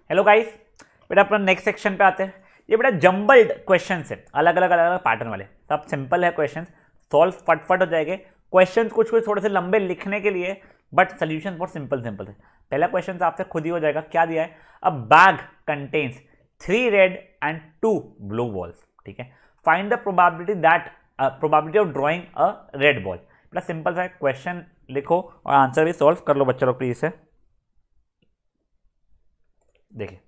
Hello guys, बेटा अपना next section पे आते हैं। ये बेटा जंबल्ड क्वेश्चन है, अलग अलग पैटर्न वाले, सब सिंपल है क्वेश्चन, सॉल्व फटफट हो जाएंगे। क्वेश्चन कुछ कुछ थोड़े से लंबे लिखने के लिए, बट सोल्यूशन बहुत सिंपल सिंपल है। पहला क्वेश्चन आपसे खुद ही हो जाएगा। क्या दिया है? A bag contains 3 red and 2 blue balls. ठीक है, find the probability of drawing a red ball. बेटा सिंपल सा क्वेश्चन लिखो और आंसर भी सॉल्व कर लो बच्चा लोग प्लीज से। देखिए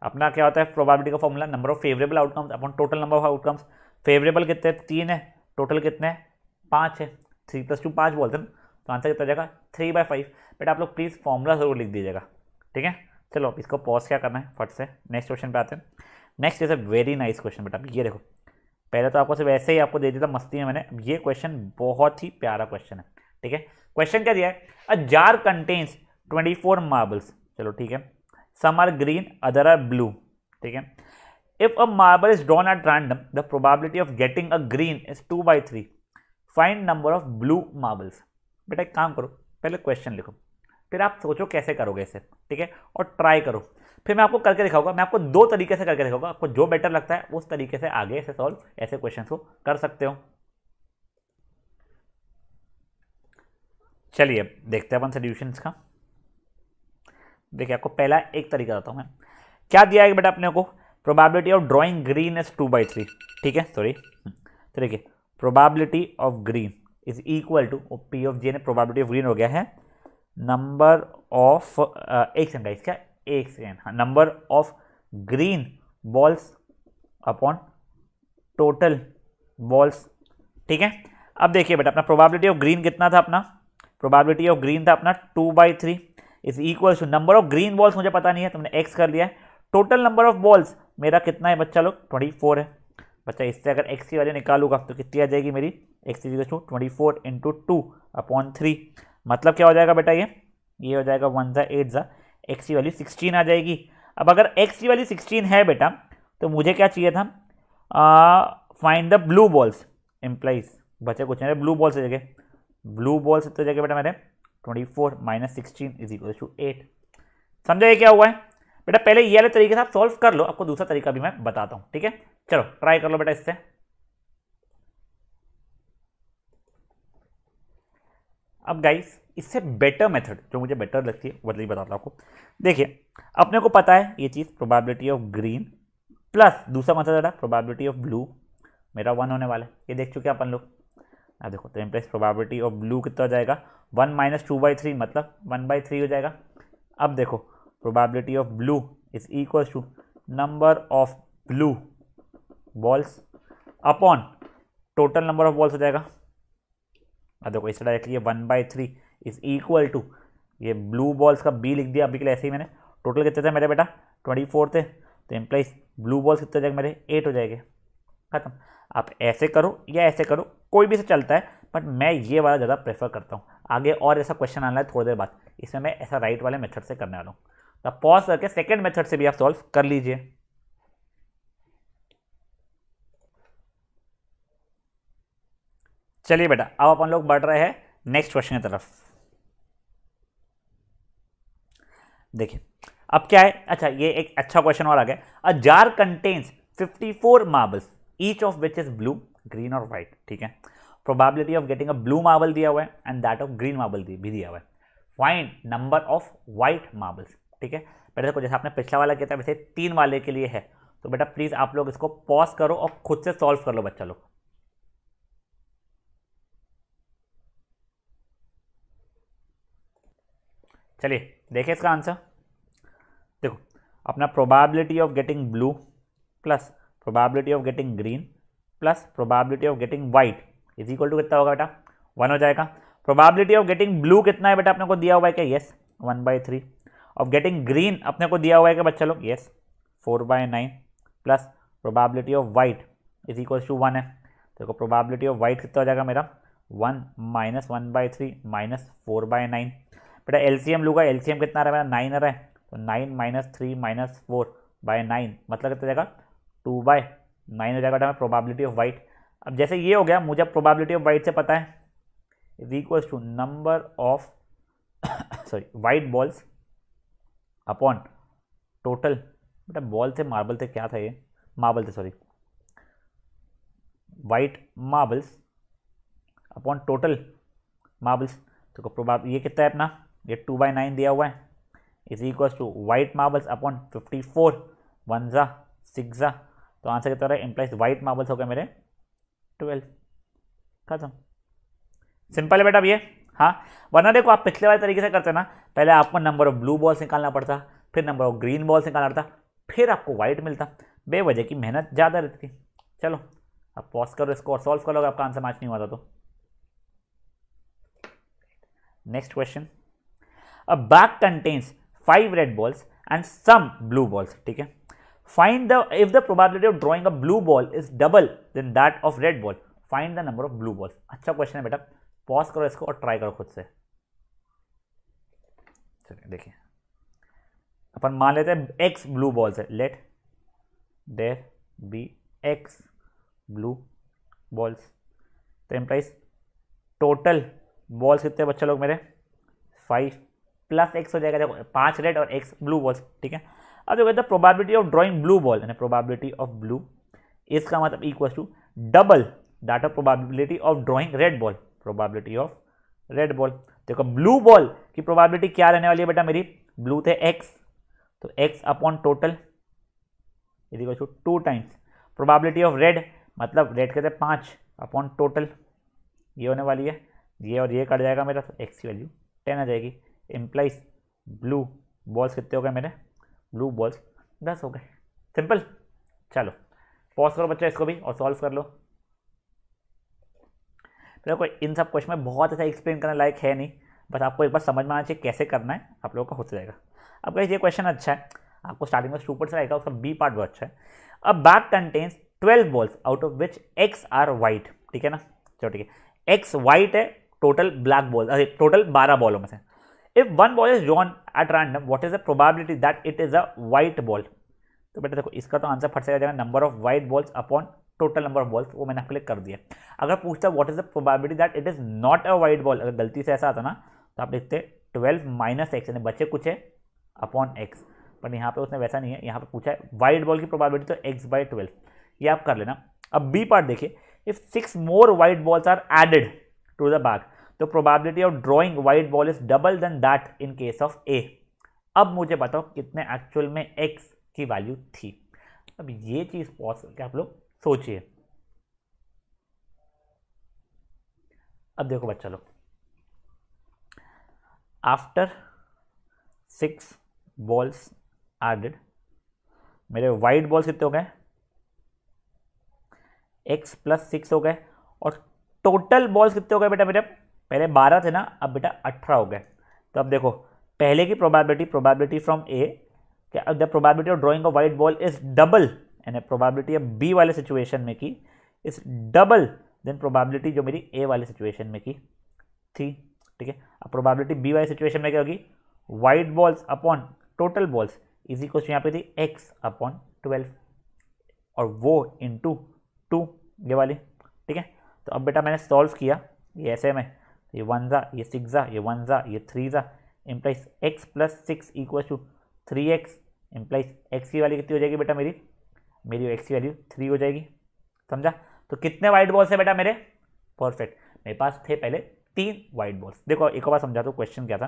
अपना क्या होता है प्रोबेबिलिटी का formula, number of favourable outcomes upon total number of outcomes. Favourable कितने? 3 है, टोटल कितने? 5 है। 3 + 2 5 बोलते हैं ना, तो आंसर कितना जाएगा? 3/5। बेटा आप लोग प्लीज़ फॉर्मूला जरूर लिख दीजिएगा। ठीक है, चलो इसको पॉज क्या करना है फट से नेक्स्ट क्वेश्चन पे आते हैं। Next is a very nice question बेटा। ये देखो, पहले तो आपको सिर्फ ऐसे ही आपको दे दिया था मस्ती में मैंने, ये क्वेश्चन बहुत ही प्यारा क्वेश्चन है। ठीक है, क्वेश्चन क्या दिया है? A jar contains 24 marbles. चलो ठीक है, some are green, other are blue. ठीक है, if a marble is drawn at random, the probability of getting a green is 2/3. Find number of blue marbles. बेटा एक काम करो, पहले क्वेश्चन लिखो, फिर आप सोचो कैसे करोगे इसे। ठीक है, और ट्राई करो, फिर मैं आपको करके दिखाऊंगा। मैं आपको 2 तरीके से करके दिखाऊंगा, आपको जो बेटर लगता है उस तरीके से आगे से सॉल्व ऐसे क्वेश्चन को कर सकते हो। चलिए देखते हैं अपन सोल्यूशंस का। देखिए आपको पहला एक तरीका बताता हूं मैं। क्या दिया है बेटा अपने को? Probability of drawing green is 2/3। ठीक है, सॉरी, तो देखिए probability of green is equal to P of J ने प्रोबेबिलिटी ऑफ ग्रीन हो गया है नंबर ऑफ एक सेकंड गाइस, क्या एक सेकंड, हाँ, number of green balls upon total balls. ठीक है, अब देखिए बेटा अपना प्रोबेबिलिटी ऑफ ग्रीन कितना था? अपना प्रोबेबिलिटी ऑफ ग्रीन था अपना 2/3 is equal to number of green balls मुझे पता नहीं है, तुमने एक्स कर लिया है। टोटल नंबर ऑफ बॉल्स मेरा कितना है बच्चा लोग? 24 है। बच्चा इससे अगर एक्स की वैल्यू निकालूंगा तो कितनी आ जाएगी मेरी? X is to 24 × 2/3। मतलब क्या हो जाएगा बेटा? ये हो जाएगा 1 × 8 × एक्स की वैल्यू 16 आ जाएगी। अब अगर एक्स की वैल्यू 16 है बेटा, तो मुझे क्या चाहिए था? Find the blue balls implies. बच्चे कुछ नहीं, ब्लू बॉल्स की जगह, ब्लू बॉल्स तो जगह बेटा मेरे 24 - 16 = 8। समझा ये क्या हुआ है? बेटा पहले ये वाले तरीके से आप सॉल्व कर लो, आपको दूसरा तरीका भी मैं बताता हूं। ठीक है, चलो ट्राई कर लो बेटा इससे। अब गाइस इससे बेटर मेथड जो मुझे बेटर लगती है वो बताता हूं आपको। देखिए अपने को पता है ये चीज, प्रोबेबिलिटी ऑफ ग्रीन प्लस दूसरा मेथड बेटा प्रोबेबिलिटी ऑफ ब्लू, मेरा 1 होने वाला है, ये देख चुके अपन लोग। अब देखो तो इम्प्रेस प्रोबेबिलिटी ऑफ ब्लू कितना हो जाएगा? 1 - 2/3 मतलब 1/3 हो जाएगा। अब देखो probability of blue is equal to number of blue balls upon total number of balls हो जाएगा। अब देखो इस डायरेक्टली ये 1/3 इज इक्वल टू ये ब्लू बॉल्स का बी लिख दिया अभी के लिए ऐसे ही मैंने। टोटल कितने थे मेरे बेटा? 24 थे, तो इम्प्लाइज ब्लू बॉल्स कितने हो जाएंगे मेरे? 8 हो जाएंगे। खत्म। आप ऐसे करो या ऐसे करो, कोई भी से चलता है, बट मैं ये वाला ज़्यादा प्रेफर करता हूँ। आगे और ऐसा क्वेश्चन आना है थोड़ी देर बाद, इसमें मैं ऐसा राइट वाले मेथड से करने वाला हूँ। तो पॉज करके सेकंड मेथड से भी आप सॉल्व कर लीजिए। चलिए बेटा अब अपन लोग बढ़ रहे हैं नेक्स्ट क्वेश्चन की तरफ। देखिए अब क्या है, अच्छा ये एक अच्छा क्वेश्चन और आ गया। A jar contains 54 marbles each of which is blue, green और व्हाइट। ठीक है, probability of getting a blue marble दिया हुआ है and that of green marble भी दिया हुआ है। Find number of white marbles. ठीक है, बेटा देखो जैसे आपने पिछला वाला किया था वैसे 3 वाले के लिए है, तो बेटा प्लीज आप लोग इसको पॉज करो और खुद से सॉल्व कर लो बच्चा लोग। चलिए देखिए इसका आंसर। देखो अपना probability of getting blue plus probability of getting green plus probability of getting white is equal to कितना होगा बेटा? 1 हो जाएगा। प्रोबेबिलिटी ऑफ गेटिंग ब्लू कितना है बेटा? अपने को दिया हुआ है क्या? यस, 1/3। ऑफ गेटिंग ग्रीन अपने को दिया हुआ है क्या बच्चा लोग? Yes, 4/9 plus probability of white is equal to 1 है। देखो प्रोबेबिलिटी ऑफ व्हाइट कितना हो जाएगा मेरा? 1 - 1/3 - 4/9। बेटा एलसीएम लूँगा, एलसीएम कितना आ रहा है मेरा? 9 आ रहा है, तो 9 - 3 - 4/9 मतलब कितना जाएगा? 2/9 हो जाएगा प्रोबेबिलिटी ऑफ व्हाइट। अब जैसे ये हो गया, मुझे प्रोबेबिलिटी ऑफ व्हाइट से पता है is equal to number of sorry white balls upon total, बेटा बॉल थे मार्बल थे, क्या था ये, मार्बल थे sorry, white marbles upon total marbles. तो प्रोबेबिलिटी ये कितना है अपना, ये 2/9 दिया हुआ है, is equal to white marbles upon 54, 1 जा 6 जा, तो आंसर कितना रहा, इम्प्लाइज वाइट मार्बल्स हो गए मेरे 12। खत्म, सिंपल है बेटा ये। हाँ, वरना देखो आप पिछले वाले तरीके से करते ना, पहले आपको नंबर ऑफ ब्लू बॉल्स निकालना पड़ता, फिर नंबर ऑफ ग्रीन बॉल्स निकालना पड़ता, फिर आपको वाइट मिलता, बेवजह की मेहनत ज़्यादा रहती थी। चलो अब पॉज करो इसको और सॉल्व कर लो, आपका आंसर मैच नहीं हुआ था तो। Next question, a bag contains 5 red balls and some blue balls, ठीक है। Find the if the probability of drawing a blue ball is double then that of red ball, find the number of blue balls. अच्छा question है बेटा, pause करो इसको और try करो खुद से। चलिए देखिए, अपन मान लेते हैं एक्स ब्लू बॉल्स है, let there be x blue balls, तो इम्प्लाइज टोटल बॉल्स कितने बच्चे लोग मेरे 5 प्लस एक्स हो जाएगा, देखो 5 रेड और एक्स ब्लू बॉल्स, ठीक है। अब देखो the probability of drawing blue ball यानी प्रोबेबिलिटी ऑफ ब्लू, इसका मतलब equal to double that of probability of drawing red ball, probability of red ball. देखो ब्लू बॉल की प्रोबेबिलिटी क्या रहने वाली है बेटा मेरी, ब्लू थे एक्स, तो x upon total is equal to 2 times probability of red, मतलब रेड के थे 5 अपॉन टोटल, ये होने वाली है, ये और ये कट जाएगा मेरा, तो एक्स की वैल्यू 10 आ जाएगी। इम्प्लाइज ब्लू बॉल्स कितने हो गए मेरे, ब्लू बॉल्स 10 हो गए। सिंपल, चलो पॉज करो बच्चा इसको भी और सॉल्व कर लो। देखो इन सब क्वेश्चन में बहुत अच्छा एक्सप्लेन करने लायक है नहीं, बस आपको एक बार समझ में आना चाहिए कैसे करना है, आप लोगों का हो जाएगा। अब गाइस ये क्वेश्चन अच्छा है, आपको स्टार्टिंग में सुपर से आएगा, उसका बी पार्ट बहुत अच्छा है। A bag contains 12 balls out of which x are white, ठीक है ना, चलो ठीक है, एक्स वाइट है, टोटल ब्लैक बॉल, अरे टोटल 12 बॉलों में से। If one ball is drawn at random what is the probability that it is a white ball, तो बेटा देखो इसका तो आंसर फट से आ जाएगा number of white balls upon total number of balls, वो मैंने आपके लिए कर दिया। अगर पूछता what is the probability that it is not a white ball, अगर गलती से ऐसा आता ना तो आप लिखते 12 माइनस एक्स यानी बचे कुछ है अपॉन एक्स, पर यहाँ पे उसने वैसा नहीं है, यहाँ पे पूछा है वाइट बॉल की प्रोबेबिलिटी तो x/12, ये आप कर लेना। अब बी पार्ट देखिए, if 6 more white balls are added to the bag तो probability of drawing white ball is double then that in case of A. अब मुझे बताओ कितने एक्चुअल में एक्स की वैल्यू थी। अब ये चीज पॉज करके आप लोग सोचिए। अब देखो बच्चा लोग, आफ्टर 6 बॉल्स एडेड मेरे वाइट बॉल्स कितने हो गए, x + 6 हो गए, और टोटल बॉल्स कितने हो गए बेटा मेरे, पहले 12 थे ना, अब बेटा 18 हो गए। तो अब देखो पहले की probability from A, the probability of drawing a white ball is double, यानी प्रोबेबिलिटी ऑफ बी वाले सिचुएशन में की इज डबल देन प्रोबेबिलिटी जो मेरी ए वाले सिचुएशन में की थी, ठीक है। अब प्रोबेबिलिटी बी वाले सिचुएशन में क्या होगी, white balls upon total balls is equal to यहाँ पे थी x अपॉन 12 और वो इंटू 2 ये वाली, ठीक है। तो अब बेटा मैंने सॉल्व किया, ये ऐसे में ये 1 जा, ये 6 जा, ये 1 जा, ये 3 जा, implies x + 6 equal to 3x, implies x की वैल्यू कितनी हो जाएगी बेटा मेरी x की वैल्यू 3 हो जाएगी, समझा। तो कितने वाइट बॉल्स है बेटा मेरे, परफेक्ट, मेरे पास थे पहले 3 वाइट बॉल्स। देखो एक बार समझा, तो क्वेश्चन क्या था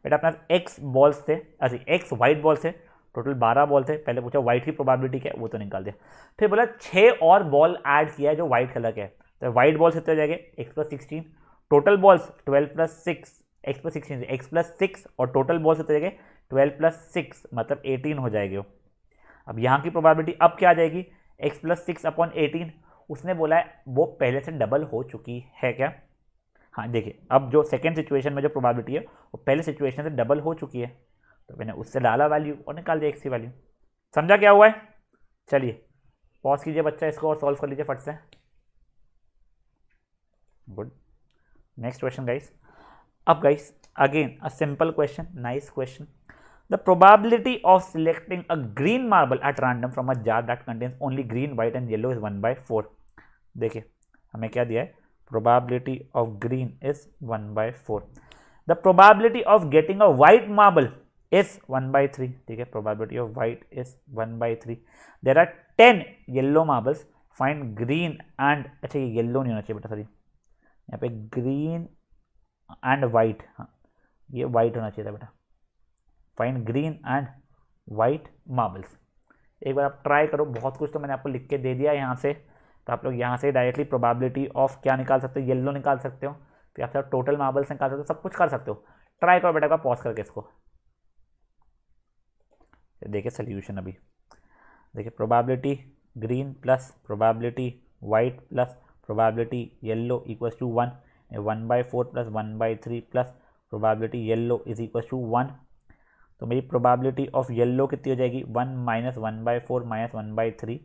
बेटा, अपना x बॉल्स थे, अच्छा x वाइट बॉल्स थे, टोटल 12 बॉल थे, पहले पूछा वाइट की प्रोबेबिलिटी क्या है, वो तो निकाल दिया, फिर बोला 6 और बॉल ऐड किया है जो वाइट कलर के है, तो वाइट बॉल्स कितने हो जाएंगे x + 16, total balls 12 + 6, x + 16 x + 6 और टोटल बॉल्स कितने हो जाएंगे 12 + 6 मतलब 18 हो जाएगी। अब यहाँ की प्रोबेबिलिटी अब क्या आ जाएगी, x + 6 अपॉन 18, उसने बोला है वो पहले से डबल हो चुकी है क्या, हाँ देखिए अब जो सेकेंड सिचुएशन में जो प्रोबेबिलिटी है वो पहले सिचुएशन से डबल हो चुकी है, तो मैंने उससे डाला वैल्यू और निकाल दिया x की वैल्यू। समझा क्या हुआ है, चलिए पॉज कीजिए बच्चा इसको और सॉल्व कर लीजिए फट से। Good, next question guys. अब guys again a simple question, nice question. The probability of selecting a green marble at random from a jar that contains only green, white and yellow is 1/4। देखिए हमें क्या दिया है, probability of green is 1/4. The probability of getting a white marble is 1/3, ठीक है, probability of white is 1/3। There are 10 yellow marbles, find green and, अच्छा ये yellow नहीं होना चाहिए बेटा, सॉरी, यहाँ पे ग्रीन एंड वाइट, हाँ ये वाइट होना चाहिए था बेटा, find green and white marbles. एक बार आप ट्राई करो, बहुत कुछ तो मैंने आपको लिख के दे दिया यहाँ से, तो आप लोग यहाँ से डायरेक्टली प्रोबेबिलिटी ऑफ क्या निकाल सकते हो, येल्लो निकाल सकते हो, फिर आप टोटल मार्बल्स निकाल सकते हो, सब कुछ कर सकते हो। ट्राई करो बेटा, एक बार पॉज करके इसको देखिए सोल्यूशन। अभी देखिए probability green plus probability white plus probability yellow equals to 1, 1/4 plus 1/3 plus probability yellow is equals to 1। तो मेरी प्रोबेबिलिटी ऑफ येल्लो कितनी हो जाएगी, 1 माइनस 1/4 माइनस 1/3,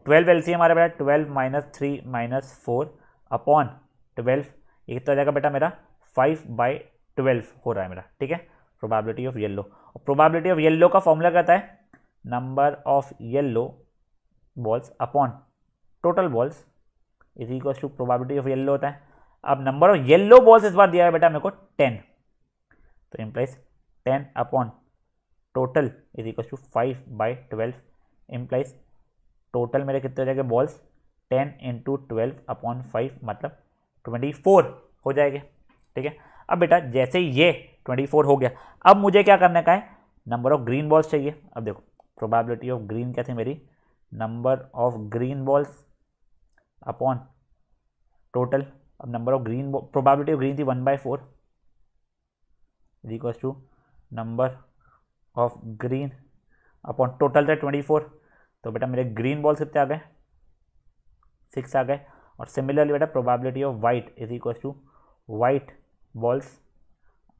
12 एलसीएम हमारा बेटा 12 माइनस 3 माइनस 4 अपॉन 12, ये कितना हो जाएगा बेटा मेरा 5/12 हो रहा है मेरा, ठीक है, प्रोबेबिलिटी ऑफ येल्लो। और प्रोबेबिलिटी ऑफ येल्लो का फॉर्मूला कहता है number of yellow balls upon total balls is equal to probability of yellow होता है। अब नंबर ऑफ येल्लो बॉल्स इस बार दिया है बेटा मेरे को 10, तो implies 10 upon total is equal to 5/12, implies total मेरे कितने हो जाएंगे बॉल्स 10 इंटू 12 अपॉन 5 मतलब 24 हो जाएंगे, ठीक है। अब बेटा जैसे ये 24 हो गया, अब मुझे क्या करने का है, नंबर ऑफ ग्रीन बॉल्स चाहिए। अब देखो प्रोबेबिलिटी ऑफ ग्रीन क्या थी मेरी, number of green balls upon total. अब number of green, probability of green थी 1/4 is equal to number of green upon total था 24, तो बेटा मेरे ग्रीन बॉल्स कितने आ गए 6 आ गए। और सिमिलरली बेटा probability of white is equal to white balls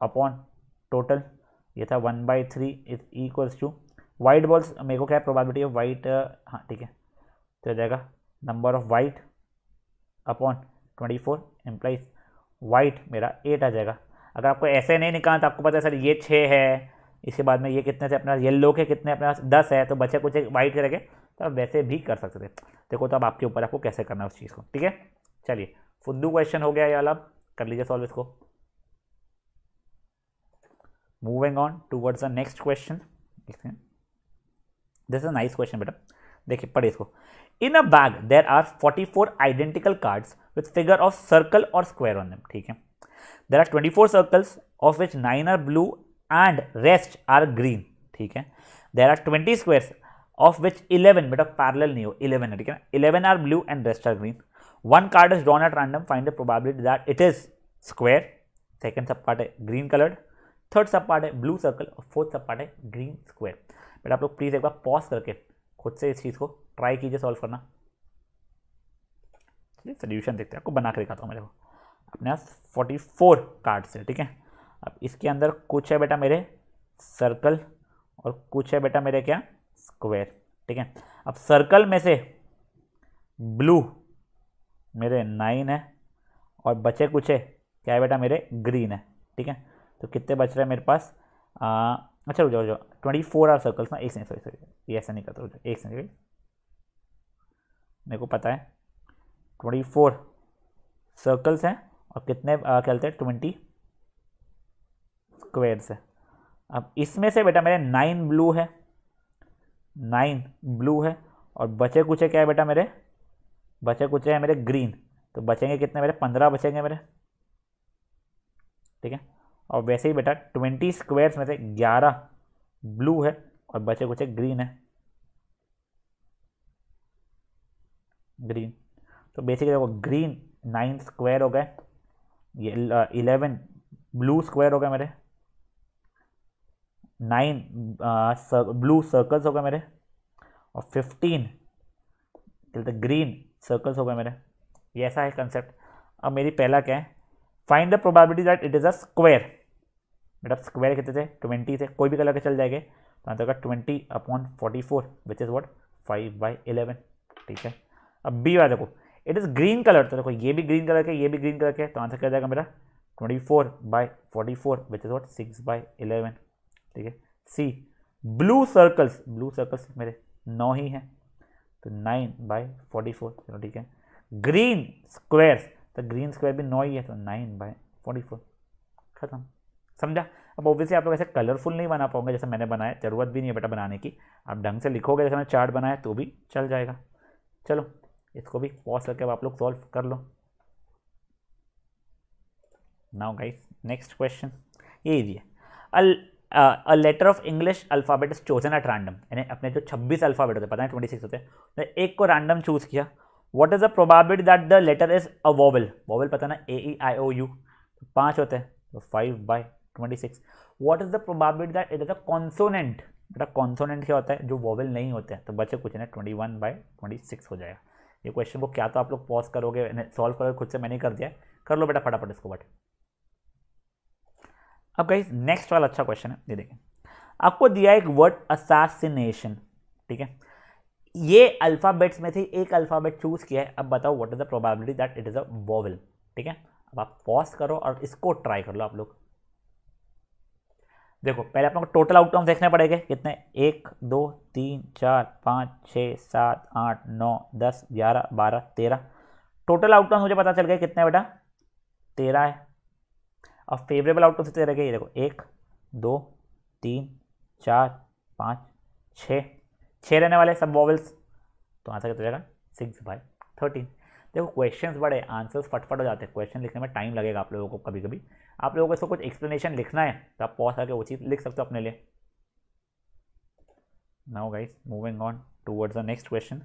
upon total, ये था 1/3 is equals to white balls, मेरे को क्या है प्रोबेबिलिटी ऑफ वाइट, हाँ ठीक है, तो हो जाएगा number of white upon 24 implies white मेरा 8 आ जाएगा। अगर आपको ऐसे नहीं निकालना तो आपको पता है सर ये 6 है, इसके बाद में ये कितने से अपने पास येल्लो के कितने अपने पास 10 है, तो बचे कुछ वाइट के रखे, तो आप वैसे भी कर सकते थे। देखो तो अब आपके ऊपर आपको कैसे करना है उस चीज़ को, ठीक है। चलिए फुद्दू क्वेश्चन हो गया ये वाला, कर लीजिए सॉल्व इसको। Moving on towards the next question, देखते हैं। This is a nice question बेटा, देखिए पढ़िए इसको। In a bag there are 44 identical cards with figure of circle और स्क्वायर ऑन देम, ठीक है। There are 24 circles of which 9 are blue and rest are green, ठीक है। There are 20 squares of which 11, बेटा पैरेलल नहीं हो 11 है, ठीक है ना, 11 are blue and rest are green. One card is drawn at random, find the probability that it is square, second sub part है green coloured, third sub part है blue circle और फोर्थ सब पार्ट है green square. बेटा आप लोग please एक बार pause करके खुद से इस चीज को ट्राई कीजिए सॉल्व करना। सोल्यूशन देखते हैं, आपको बना के दिखाता हूँ। मेरे को अपने पास 44 कार्ड्स है, ठीक है। अब इसके अंदर कुछ है बेटा मेरे सर्कल और कुछ है बेटा मेरे क्या स्क्वायर, ठीक है। अब सर्कल में से ब्लू मेरे 9 है और बचे कुछ है क्या है बेटा मेरे ग्रीन है, ठीक है। तो कितने बच रहे हैं मेरे पास, अच्छा रुक जाओ 24 आर सर्कल्स ना, एक सेकंड सॉरी ये ऐसा नहीं करता, रुक जाओ एक सेकंड, मेरे को पता है 24 सर्कल्स हैं और कितने क्या कहते हैं 20 स्क्वायर्स है। अब इसमें से बेटा मेरे 9 ब्लू है, 9 ब्लू है और बचे कुछ है क्या है बेटा मेरे, बचे कुछ है मेरे ग्रीन, तो बचेंगे कितने मेरे 15 बचेंगे मेरे, ठीक है। और वैसे ही बेटा 20 स्क्वायर्स में से 11 ब्लू है और बचे कुछ है ग्रीन है, ग्रीन। तो बेसिकली देखो ग्रीन 9 स्क्वायर हो गए, ये 11 ब्लू स्क्वायर हो गए मेरे, 9 ब्लू सर्कल्स हो गए मेरे और 15 ग्रीन सर्कल्स हो गए मेरे। ये ऐसा है कंसेप्ट। अब मेरी पहला क्या है, find the probability that it is a square. बेटा स्क्वायर कितने थे 20 थे, कोई भी कलर के चल जाएंगे, तो आंसर का 20/44 विच इज व्हाट 5/11, ठीक है। अब बी वाला देखो इट इज ग्रीन कलर, तो देखो ये भी ग्रीन कलर के ये भी ग्रीन कलर के, तो आंसर क्या जाएगा मेरा 24/44 विच इज व्हाट 6/11, ठीक है। सी ब्लू सर्कल्स मेरे 9 ही हैं, तो 9/44, चलो ठीक है। ग्रीन स्क्वायर्स, तो ग्रीन स्क्वायर भी 9 ही है, तो 9/44, खत्म, समझा। अब ऑब्वियसली आप लोग ऐसे कलरफुल नहीं बना पाओगे जैसे मैंने बनाया, ज़रूरत भी नहीं है बेटा बनाने की, आप ढंग से लिखोगे जैसे मैंने चार्ट बनाया तो भी चल जाएगा। चलो इसको भी पॉज करके अब आप लोग सॉल्व कर लो। नाउ गाइस नेक्स्ट क्वेश्चन ये इजी है। A letter of English alphabet is chosen at random, यानी अपने जो 26 अल्फ़ाबेट होते हैं, पता है 26 होते हैं, तो एक को रैंडम चूज किया। What is the probability that the letter is a vowel, vowel पता ना AEIOU, तो 5 होते हैं तो 5/26। What is the probability that it is a consonant, बेटा कॉन्सोनेंट क्या होता है, जो वोवेल नहीं होते हैं, तो बचे कुछ नहीं 21/26 हो जाएगा। ये क्वेश्चन को क्या तो आप लोग पॉज करोगे सॉल्व करोगे खुद से, मैंने कर दिया, कर लो बेटा फटाफट इसको। बट अब गाइस नेक्स्ट वाला अच्छा क्वेश्चन है, ये देखें, आपको दिया एक वर्ड असैसिनेशन, ठीक है, ये अल्फाबेट्स में से एक अल्फाबेट चूज किया है, अब बताओ what is the probability that it is a vowel, ठीक है। अब आप पॉज करो और इसको ट्राई कर लो आप लोग। देखो पहले आप लोग टोटल आउटकम देखने पड़ेंगे, कितने, 1 2 3 4 5 6 7 8 9 10 11 12 13, टोटल आउटकम मुझे पता चल गया कितने बेटा, 13 है। अब फेवरेबल आउटकम कितने रह गए, ये देखो 1 2 3 4 5 6 रहने वाले सब वॉवेल्स, तो आंसर कितना जाएगा 6/13। देखो क्वेश्चंस बड़े, आंसर्स फटफट हो जाते हैं, क्वेश्चन लिखने में टाइम लगेगा आप लोगों को, कभी कभी आप लोगों को इसको कुछ एक्सप्लेनेशन लिखना है तो आप पॉज करके वो चीज़ लिख सकते हो अपने लिए। Now guys moving on towards the next question.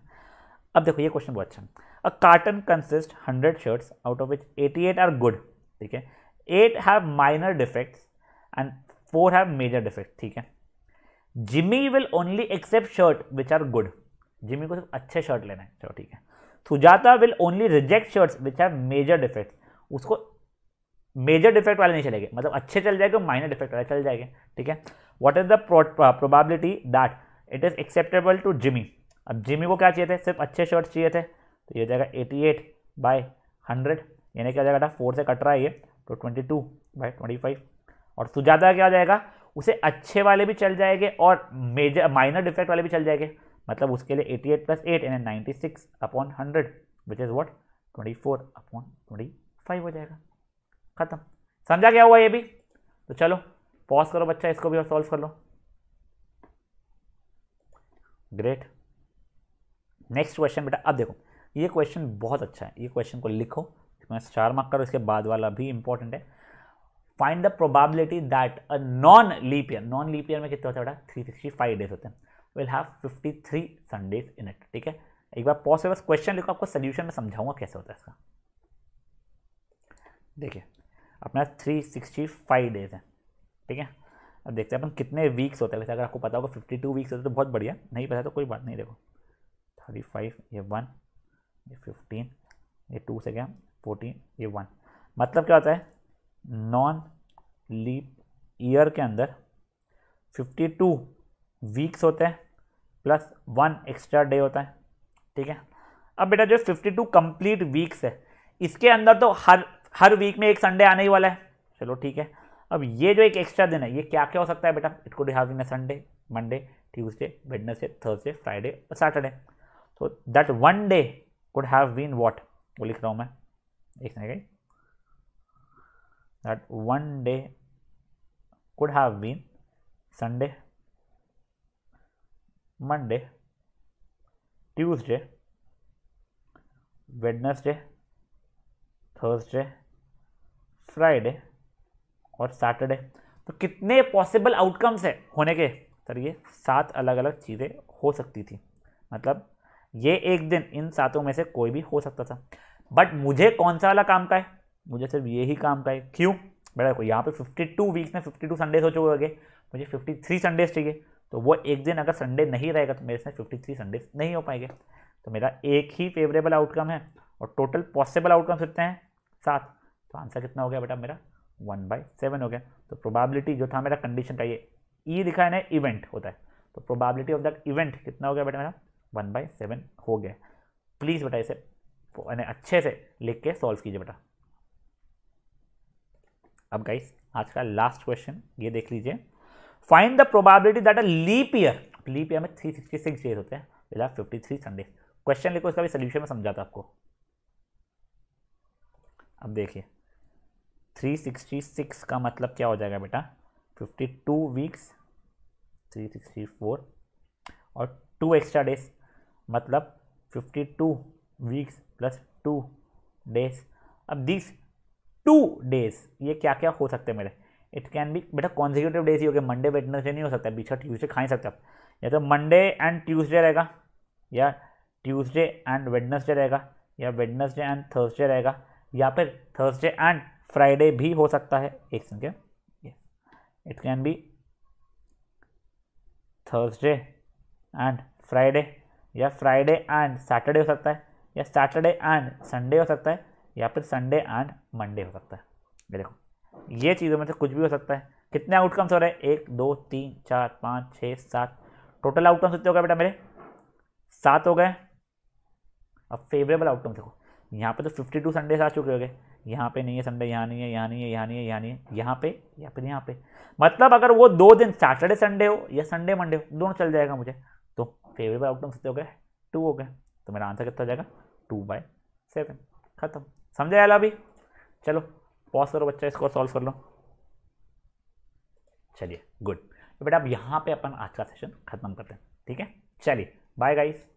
अब देखो ये क्वेश्चन बहुत अच्छा है। A carton consist 100 shirts out of which 88 are good, ठीक है, 8 have minor defects and 4 have major defect, ठीक है। Jimmy will only accept shirt which are good, Jimmy को सिर्फ अच्छे शर्ट लेना है, चलो ठीक है। Sujata will only reject shirts which have major defect, उसको मेजर डिफेक्ट वाले नहीं चलेंगे, मतलब अच्छे चल जाएंगे, माइनर डिफेक्ट वाले चल जाएंगे, ठीक है। What is the probability that it is acceptable to Jimmy, अब जिमी को क्या चाहिए थे, सिर्फ अच्छे शर्ट्स चाहिए थे, तो ये जाएगा 88/100, यानी क्या जाएगा 4 से कट रहा है ये, तो 22/25। और सुजाता क्या जाएगा, उसे अच्छे वाले भी चल जाएंगे और मेजर माइनर डिफेक्ट वाले भी चल जाएंगे, मतलब उसके लिए 88 + 8 यानी 96/100 विच इज व्हाट 24/25 हो जाएगा। खत्म, समझा क्या हुआ ये भी। तो चलो पॉज करो बच्चा, इसको भी और सॉल्व कर लो। ग्रेट, नेक्स्ट क्वेश्चन बेटा। अब देखो ये क्वेश्चन बहुत अच्छा है, ये क्वेश्चन को लिखो, इसमें 4 मार्क करो, इसके बाद वाला भी इंपॉर्टेंट है। Find the probability that a non leap year, non leap year में कितने होते हैं बेटा 365 डेज होते हैं, will have 53 Sundays in it, ठीक है। एक बार पॉज से बस क्वेश्चन लिखो, आपको सोल्यूशन में समझाऊंगा कैसे होता है इसका। देखिए अपना 365 डेज है, ठीक है। अब देखते हैं अपन कितने वीक्स होते हैं, वैसे अगर आपको पता होगा 52 वीक्स होते हैं तो बहुत बढ़िया, नहीं पता तो कोई बात नहीं। देखो 35 ये 1, ये 15, ये 2 से गया 14, ये 1, मतलब क्या होता है, नॉन लीप ईयर के अंदर 52 वीक्स होते हैं प्लस 1 एक्स्ट्रा डे होता है, ठीक है। अब बेटा जो 52 कंप्लीट वीक्स है, इसके अंदर तो हर वीक में एक संडे आने ही वाला है, चलो ठीक है। अब ये जो एक एक्स्ट्रा दिन है ये क्या क्या हो सकता है बेटा, it could have been a Sunday, Monday, Tuesday, Wednesday, Thursday, Friday और सैटरडे। तो that one day could have been what, वो लिख रहा हूं मैं, एक second, that one day could have been Sunday, Monday, Tuesday, Wednesday, Thursday, Friday और Saturday. तो कितने पॉसिबल आउटकम्स है होने के, सर ये 7 अलग अलग चीज़ें हो सकती थी, मतलब ये एक दिन इन 7 में से कोई भी हो सकता था। बट मुझे कौन सा वाला काम का है, मुझे सिर्फ यही काम का है। क्यों बेटा, देखो यहाँ पे 52 वीक्स में 52 संडेज हो चुके हैं, मुझे 53 संडेज चाहिए, तो वो एक दिन अगर संडे नहीं रहेगा तो मेरे से 53 संडेज नहीं हो पाएंगे, तो मेरा एक ही फेवरेबल आउटकम है और टोटल पॉसिबल आउटकम कितने हैं 7, तो आंसर कितना हो गया बेटा मेरा 1/7 हो गया। तो प्रोबेबिलिटी जो था मेरा कंडीशन का, ये ई लिखा है ना, इवेंट होता है, तो प्रोबेबिलिटी ऑफ दैट इवेंट कितना हो गया बेटा मेरा 1/7 हो गया। प्लीज़ बेटा इसे अच्छे से लिख के सॉल्व कीजिए बेटा। अब गाइस आज का लास्ट क्वेश्चन ये देख लीजिए, find the probability that a leap year में 366 डेज होते हैं, विल हैव 53 संडे। क्वेश्चन लिखो, इसका भी सोल्यूशन में समझाता आपको। अब देखिए 366 का मतलब क्या हो जाएगा बेटा, 52 वीक्स 364 और 2 एक्स्ट्रा डेज, मतलब 52 वीक्स प्लस 2 डेज। अब दिस 2 डेज ये क्या क्या हो सकते हैं मेरे? इट कैन बी बेटा कॉन्जिक्यूटिव डेज ही हो गए, मंडे वेडनेसडे नहीं हो सकता, बीच का ट्यूसडे खा ही सकते आप। या तो मंडे एंड ट्यूसडे रहेगा, या ट्यूसडे एंड वेडनेसडे रहेगा, या वेडनेसडे एंड थर्सडे रहेगा, या फिर थर्सडे एंड फ्राइडे भी हो सकता है। एक second, it can be Thursday and Friday, या फ्राइडे एंड सैटरडे हो सकता है, या सैटरडे एंड संडे हो सकता है, या फिर संडे एंड मंडे हो सकता है। ये देखो, ये चीज़ों में से कुछ भी हो सकता है। कितने आउटकम्स हो रहे हैं? 1 2 3 4 5 6 7, टोटल आउटकम्स कितने हो गए बेटा मेरे? 7 हो गए। अब फेवरेबल आउटकम देखो, यहाँ पे तो 52 संडेज आ चुके हो गए, यहाँ पे नहीं है संडे, यहाँ नहीं है, यहाँ नहीं है, यहाँ नहीं है, यहाँ नहीं है, यहाँ पे या फिर यहाँ पे। मतलब अगर वो 2 दिन सैटरडे संडे हो या संडे मंडे हो, दोनों चल जाएगा मुझे। तो फेवरेबल आउटकम कितने हो गए? 2 हो गए। तो मेरा आंसर कितना हो जाएगा? 2/7। खत्म। समझे आया अभी? चलो पॉज करो बच्चा, इसको सॉल्व कर लो। चलिए गुड। तो बेटा अब यहाँ पे अपन आज का सेशन खत्म करते हैं, ठीक है? चलिए बाय गाइस।